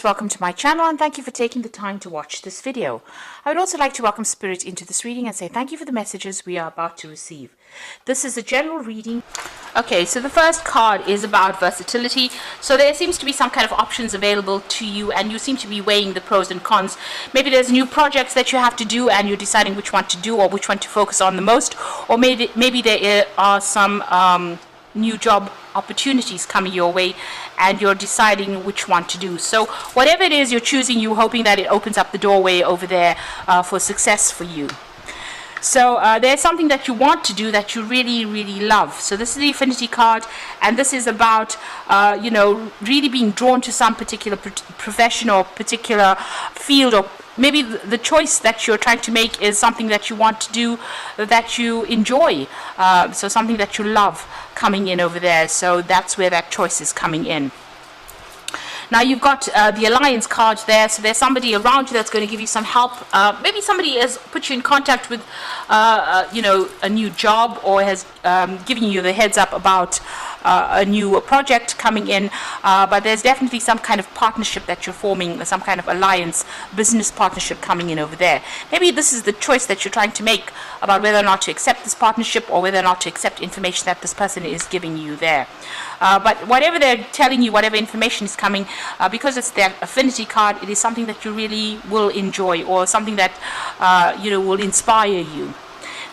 Welcome to my channel and thank you for taking the time to watch this video. I would also like to welcome Spirit into this reading and say thank you for the messages we are about to receive. This is a general reading. Okay, so the first card is about versatility. So there seems to be some kind of options available to you and you seem to be weighing the pros and cons. Maybe there's new projects that you have to do and you're deciding which one to do or which one to focus on the most. Or maybe there are some new job opportunities coming your way and you're deciding which one to do. So whatever it is you're choosing, you're hoping that it opens up the doorway over there for success for you. So there's something that you want to do that you really love. So this is the Infinity card, and this is about really being drawn to some particular profession or particular field, or maybe the choice that you're trying to make is something that you want to do that you enjoy, so something that you love coming in over there. So that's where that choice is coming in. Now you've got the Alliance card there, so there's somebody around you that's going to give you some help. Maybe somebody has put you in contact with a new job, or has given you the heads up about a new project coming in, but there's definitely some kind of partnership that you're forming, some kind of alliance, business partnership coming in over there. Maybe this is the choice that you're trying to make about whether or not to accept this partnership or whether or not to accept information that this person is giving you there. But whatever they're telling you, whatever information is coming, because it's their Affinity card, it is something that you really will enjoy, or something that will inspire you.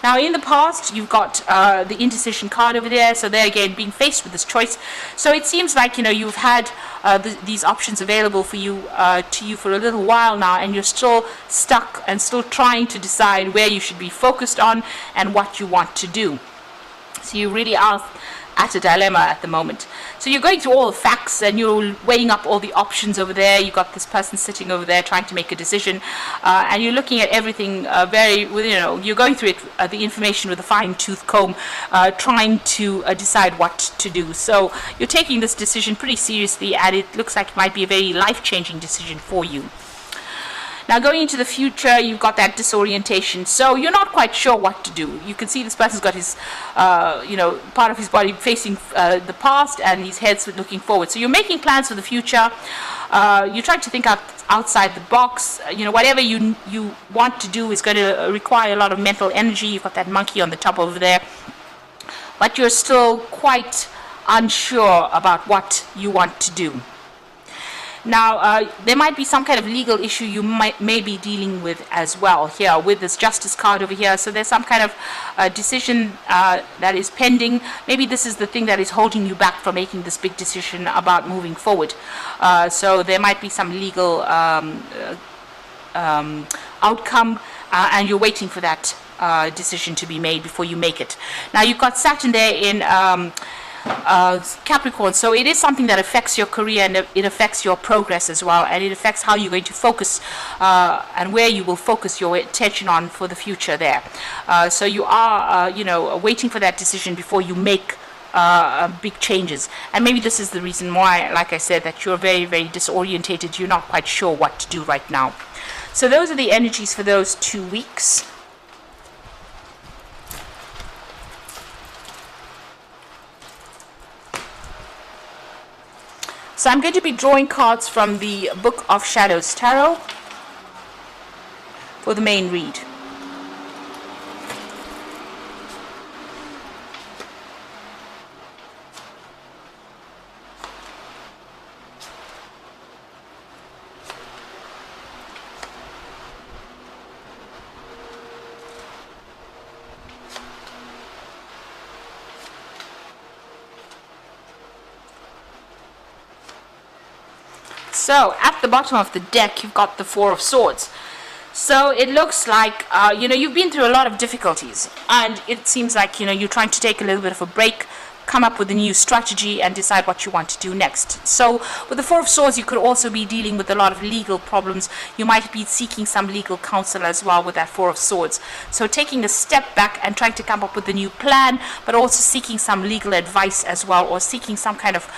Now in the past you've got the Indecision card over there, so there again being faced with this choice. So it seems like you've had these options available for you for a little while now, and you're still stuck and still trying to decide where you should be focused on and what you want to do. So you really are at a dilemma at the moment. So you're going through all the facts and you're weighing up all the options over there. You've got this person sitting over there trying to make a decision, and you're looking at everything you're going through it, the information with a fine-tooth comb, trying to decide what to do. So you're taking this decision pretty seriously, and it looks like it might be a very life-changing decision for you. Now going into the future, you've got that disorientation, so you're not quite sure what to do. You can see this person's got his, part of his body facing the past and his head's looking forward. So you're making plans for the future. You're trying to think outside the box. Whatever you want to do is going to require a lot of mental energy. You've got that monkey on the top over there, but you're still quite unsure about what you want to do. Now, there might be some kind of legal issue you may be dealing with as well here with this Justice card over here. So there's some kind of decision that is pending. Maybe this is the thing that is holding you back from making this big decision about moving forward. So there might be some legal outcome, and you're waiting for that decision to be made before you make it. Now, you've got Saturn there in Capricorn, so it is something that affects your career, and it affects your progress as well, and it affects how you're going to focus and where you will focus your attention on for the future there. So you are waiting for that decision before you make big changes, and maybe this is the reason why, like I said, that you're very disorientated. You're not quite sure what to do right now. So those are the energies for those 2 weeks. So I'm going to be drawing cards from the Book of Shadows Tarot for the main read. So at the bottom of the deck you've got the Four of Swords. So it looks like you've been through a lot of difficulties, and it seems like you're trying to take a little bit of a break, come up with a new strategy and decide what you want to do next. So with the Four of Swords you could also be dealing with a lot of legal problems. You might be seeking some legal counsel as well with that Four of Swords. So taking a step back and trying to come up with a new plan, but also seeking some legal advice as well, or seeking some kind of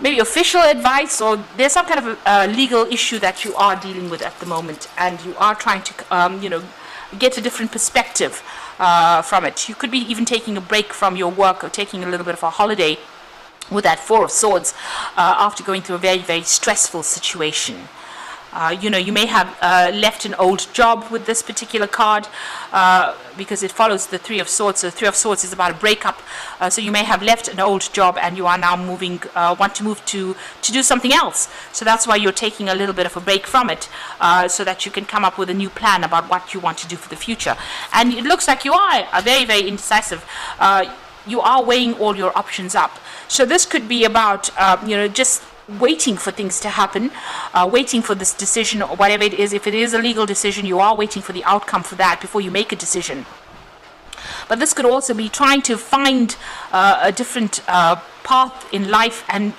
maybe official advice, or there's some kind of legal issue that you are dealing with at the moment, and you are trying to get a different perspective from it. You could be even taking a break from your work, or taking a little bit of a holiday with that Four of Swords, after going through a very, very stressful situation. You may have left an old job with this particular card, because it follows the Three of Swords. So the Three of Swords is about a breakup. So you may have left an old job and you are now want to move to do something else. So that's why you're taking a little bit of a break from it, so that you can come up with a new plan about what you want to do for the future. And it looks like you are very, very indecisive. You are weighing all your options up. So this could be about, just waiting for things to happen, waiting for this decision or whatever it is. If it is a legal decision, you are waiting for the outcome for that before you make a decision. But this could also be trying to find a different path in life, and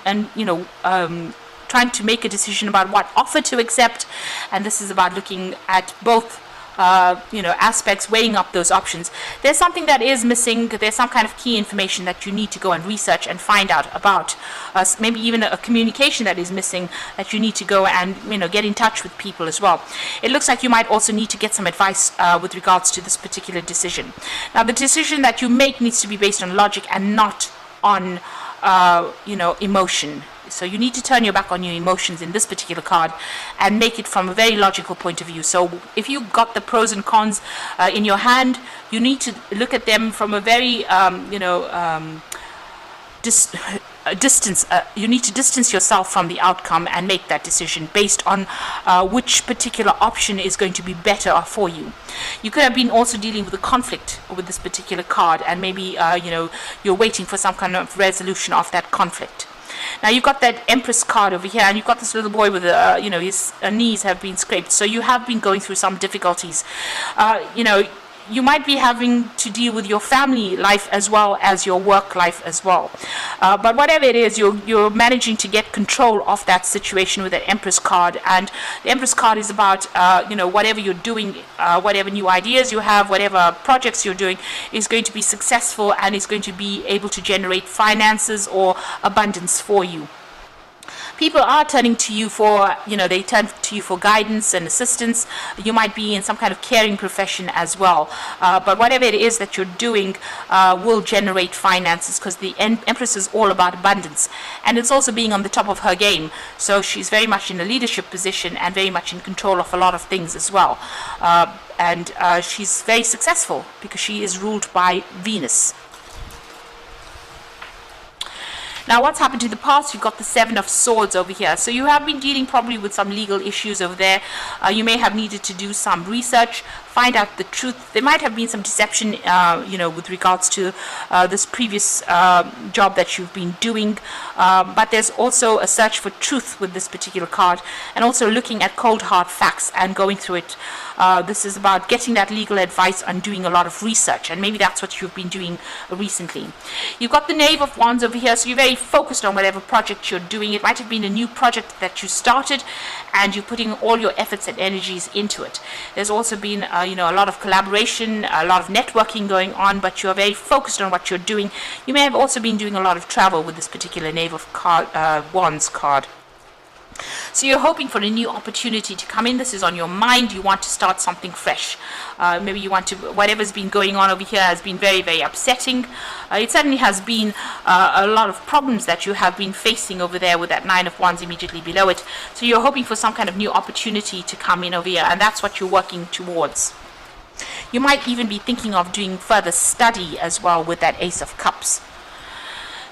trying to make a decision about what offer to accept. And this is about looking at both aspects, weighing up those options. There's something that is missing. There's some kind of key information that you need to go and research and find out about. Maybe even a communication that is missing that you need to go and get in touch with people as well. It looks like you might also need to get some advice with regards to this particular decision. Now, the decision that you make needs to be based on logic and not on emotion. So you need to turn your back on your emotions in this particular card and make it from a very logical point of view. So if you got the pros and cons in your hand, you need to look at them from a very distance. You need to distance yourself from the outcome and make that decision based on which particular option is going to be better for you. You could have been also dealing with a conflict with this particular card, and maybe you're waiting for some kind of resolution of that conflict. Now you've got that Empress card over here, and you've got this little boy with his knees have been scraped. So you have been going through some difficulties. You might be having to deal with your family life as well as your work life as well. But whatever it is, you're managing to get control of that situation with that Empress card. And the Empress card is about, whatever you're doing, whatever new ideas you have, whatever projects you're doing is going to be successful and is going to be able to generate finances or abundance for you. People are turning to you for, they turn to you for guidance and assistance. You might be in some kind of caring profession as well. But whatever it is that you're doing will generate finances, because the Empress is all about abundance. And it's also being on the top of her game. So she's very much in a leadership position and very much in control of a lot of things as well. And she's very successful because she is ruled by Venus. Now, what's happened to the past? You've got the Seven of Swords over here. So you have been dealing probably with some legal issues over there. You may have needed to do some research, find out the truth. There might have been some deception, with regards to this previous job that you've been doing. But there's also a search for truth with this particular card, and also looking at cold hard facts and going through it. This is about getting that legal advice and doing a lot of research, and maybe that's what you've been doing recently. You've got the Knave of Wands over here, so you're very focused on whatever project you're doing. It might have been a new project that you started, and you're putting all your efforts and energies into it. There's also been a lot of collaboration, a lot of networking going on, but you're very focused on what you're doing. You may have also been doing a lot of travel with this particular Knave of Wands card. So you're hoping for a new opportunity to come in. This is on your mind. You want to start something fresh. Maybe you want to, whatever's been going on over here has been very, very upsetting. It certainly has been a lot of problems that you have been facing over there with that Nine of Wands immediately below it. So you're hoping for some kind of new opportunity to come in over here, and that's what you're working towards. You might even be thinking of doing further study as well with that Ace of Cups.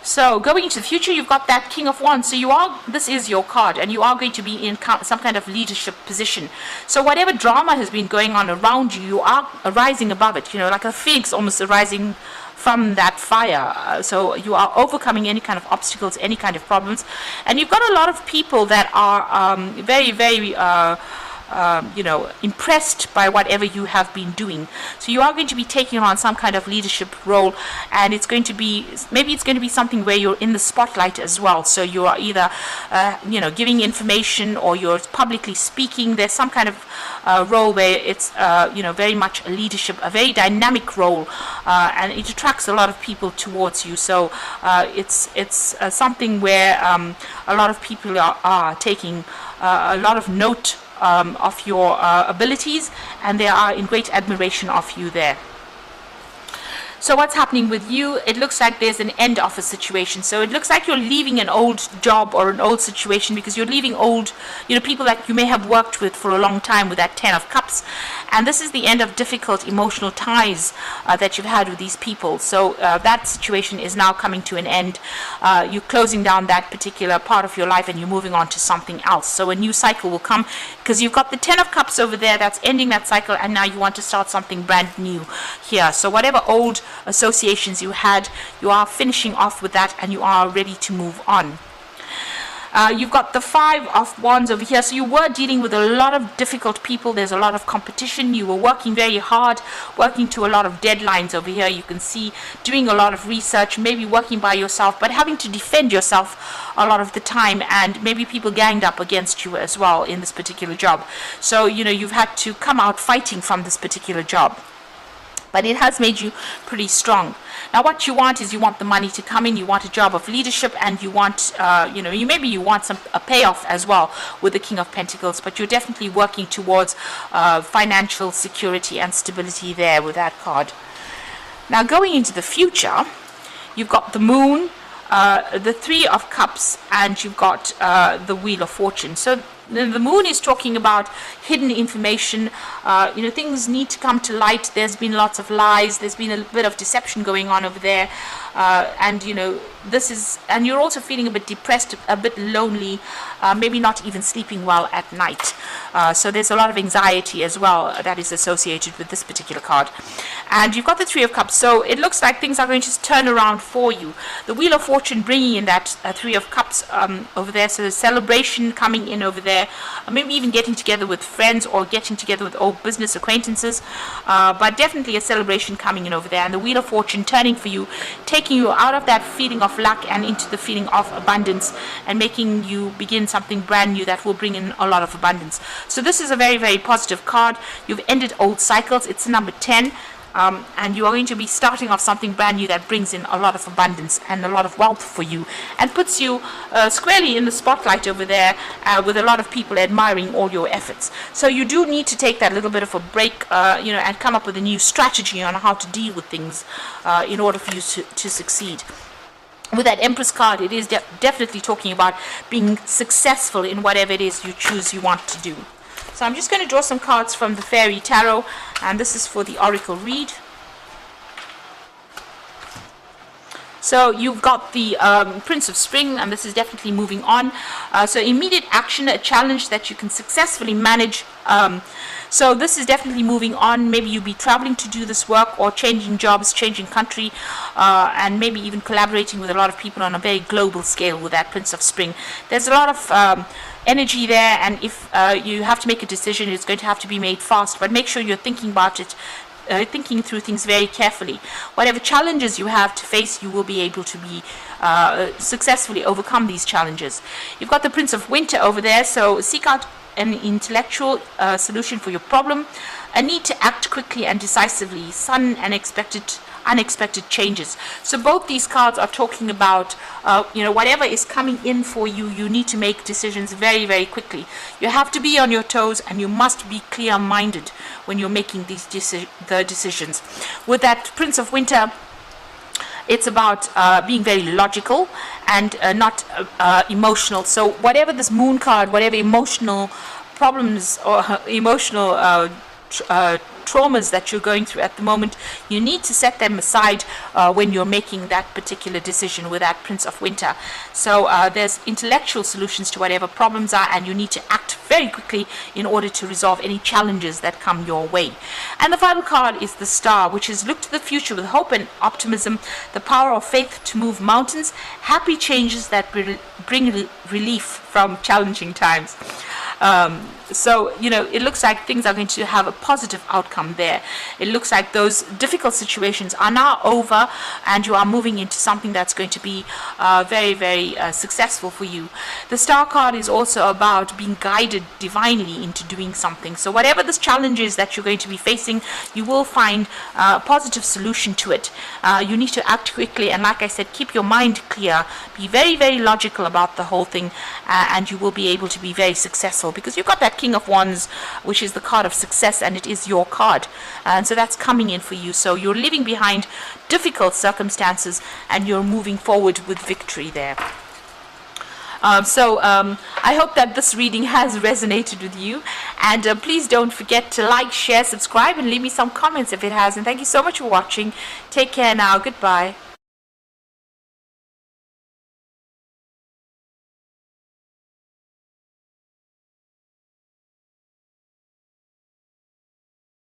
So going into the future, you've got that King of Wands. So this is your card, and you are going to be in some kind of leadership position. So whatever drama has been going on around you, you are rising above it, like a phoenix almost arising from that fire. So you are overcoming any kind of obstacles, any kind of problems. And you've got a lot of people that are very, very impressed by whatever you have been doing. So you are going to be taking on some kind of leadership role, and it's going to be, maybe it's going to be something where you're in the spotlight as well. So you are either giving information, or you're publicly speaking. There's some kind of role where it's very much a leadership, a very dynamic role, and it attracts a lot of people towards you. So it's something where a lot of people are taking a lot of note of your abilities, and they are in great admiration of you there. So what's happening with you? It looks like there's an end of a situation. So it looks like you're leaving an old job or an old situation, because you're leaving old, people that you may have worked with for a long time with that 10 of Cups. And this is the end of difficult emotional ties that you've had with these people. So that situation is now coming to an end. You're closing down that particular part of your life and you're moving on to something else. So a new cycle will come, because you've got the 10 of Cups over there that's ending that cycle, and now you want to start something brand new here. So whatever old associations you had, you are finishing off with that and you are ready to move on. You've got the 5 of Wands over here. So you were dealing with a lot of difficult people. There's a lot of competition. You were working very hard, working to a lot of deadlines over here. You can see doing a lot of research, maybe working by yourself, but having to defend yourself a lot of the time, and maybe people ganged up against you as well in this particular job. So, you've had to come out fighting from this particular job. But it has made you pretty strong. Now what you want is, you want the money to come in, you want a job of leadership, and you want, you want a payoff as well with the King of Pentacles, but you're definitely working towards financial security and stability there with that card. Now going into the future, you've got the Moon, the 3 of Cups, and you've got the Wheel of Fortune. So the Moon is talking about hidden information. Things need to come to light. There's been lots of lies. There's been a bit of deception going on over there. And you're also feeling a bit depressed, a bit lonely, maybe not even sleeping well at night. So there's a lot of anxiety as well that is associated with this particular card. And you've got the 3 of Cups. So it looks like things are going to turn around for you. The Wheel of Fortune bringing in that 3 of Cups over there. So the celebration coming in over there. Maybe even getting together with friends or getting together with old business acquaintances, but definitely a celebration coming in over there. And the Wheel of Fortune turning for you, taking you out of that feeling of lack and into the feeling of abundance, and making you begin something brand new that will bring in a lot of abundance. So this is a very, very positive card. You've ended old cycles. It's number 10. And you are going to be starting off something brand new that brings in a lot of abundance and a lot of wealth for you, and puts you squarely in the spotlight over there, with a lot of people admiring all your efforts. So you do need to take that little bit of a break, and come up with a new strategy on how to deal with things in order for you to succeed. With that Empress card, it is definitely talking about being successful in whatever it is you want to do. So I'm just going to draw some cards from the Fairy Tarot, and this is for the Oracle read. So you've got the Prince of Spring, and this is definitely moving on. So immediate action, a challenge that you can successfully manage. So this is definitely moving on. Maybe you'll be traveling to do this work, or changing jobs, changing country, and maybe even collaborating with a lot of people on a very global scale with that Prince of Spring. There's a lot of energy there, and if you have to make a decision, it's going to have to be made fast, but make sure you're thinking about it, thinking through things very carefully. Whatever challenges you have to face, you will be able to be successfully overcome these challenges. You've got the Prince of Winter over there, so seek out an intellectual solution for your problem, a need to act quickly and decisively, sudden and unexpected changes. So both these cards are talking about whatever is coming in for you, you need to make decisions very, very quickly. You have to be on your toes, and you must be clear-minded when you're making these decisions. With that Prince of Winter, it's about being very logical and not emotional. So whatever this Moon card, whatever emotional problems or emotional traumas that you're going through at the moment, you need to set them aside when you're making that particular decision with that Prince of Winter. So there's intellectual solutions to whatever problems are, and you need to act very quickly in order to resolve any challenges that come your way. And the final card is the Star, which is look to the future with hope and optimism, the power of faith to move mountains, happy changes that bring relief from challenging times. So it looks like things are going to have a positive outcome there. It looks like those difficult situations are now over, and you are moving into something that's going to be very, very successful for you. The Star card is also about being guided divinely into doing something. So whatever this challenge is that you're going to be facing, you will find a positive solution to it. You need to act quickly, and like I said, keep your mind clear. Be very, very logical about the whole thing, and you will be able to be very successful successful, because you've got that King of Wands, which is the card of success, and it is your card. And so that's coming in for you. So you're leaving behind difficult circumstances and you're moving forward with victory there. I hope that this reading has resonated with you, and please don't forget to like, share, subscribe, and leave me some comments if it has. And thank you so much for watching. Take care now. Goodbye.